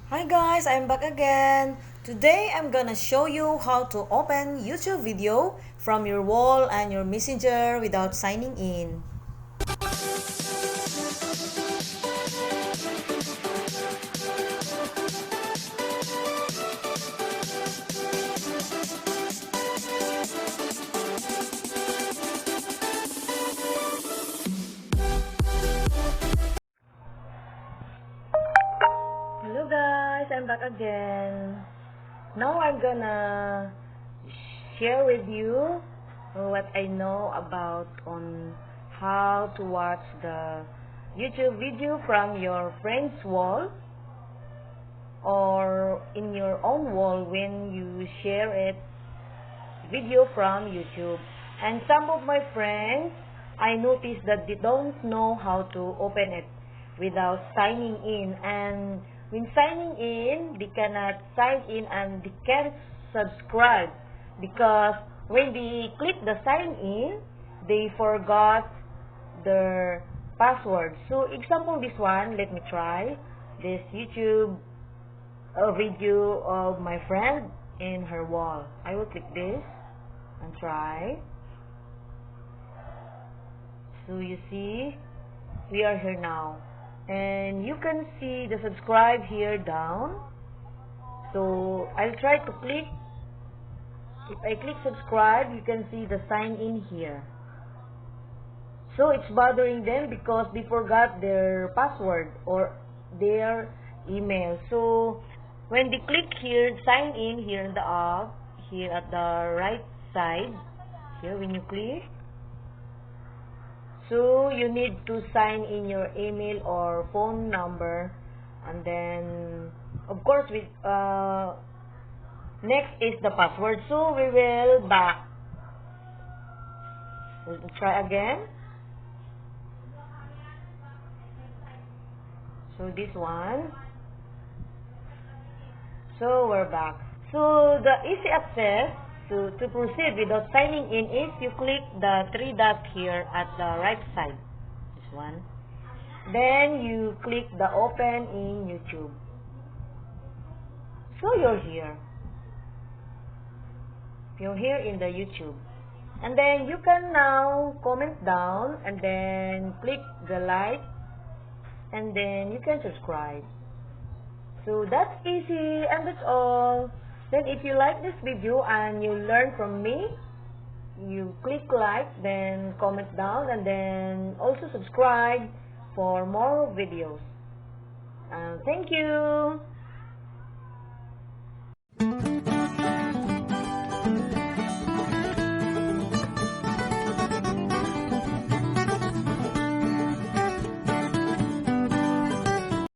Hi guys, I'm back again. Today I'm gonna show you how to open YouTube video from your wall and your messenger without signing in. Hello guys, I'm back again. Now I'm gonna share with you what I know about on how to watch the YouTube video from your friend's wall or in your own wall when you share it video from YouTube. And some of my friends, I noticed that they don't know how to open it without signing in. And when signing in, they cannot sign in and they can't subscribe because when they click the sign in, they forgot their password. So example this one, let me try this YouTube video of my friend in her wall. I will click this and try. So you see, we are here now. And you can see the subscribe here down. So I'll try to click. If I click subscribe, you can see the sign in here. So it's bothering them because they forgot their password or their email. So when they click here, sign in here in the up, here at the right side, here when you click, so you need to sign in your email or phone number, and then of course with next is the password. So we will back. We'll try again. So this one. So we're back. So the easy access to proceed without signing in is you click the three dots here at the right side. This one. Then you click the open in YouTube. So you're here. You're here in the YouTube. And then you can now comment down and then click the like and then you can subscribe. So that's easy and that's all. Then if you like this video and you learn from me, you click like, then comment down and then also subscribe for more videos. Thank you.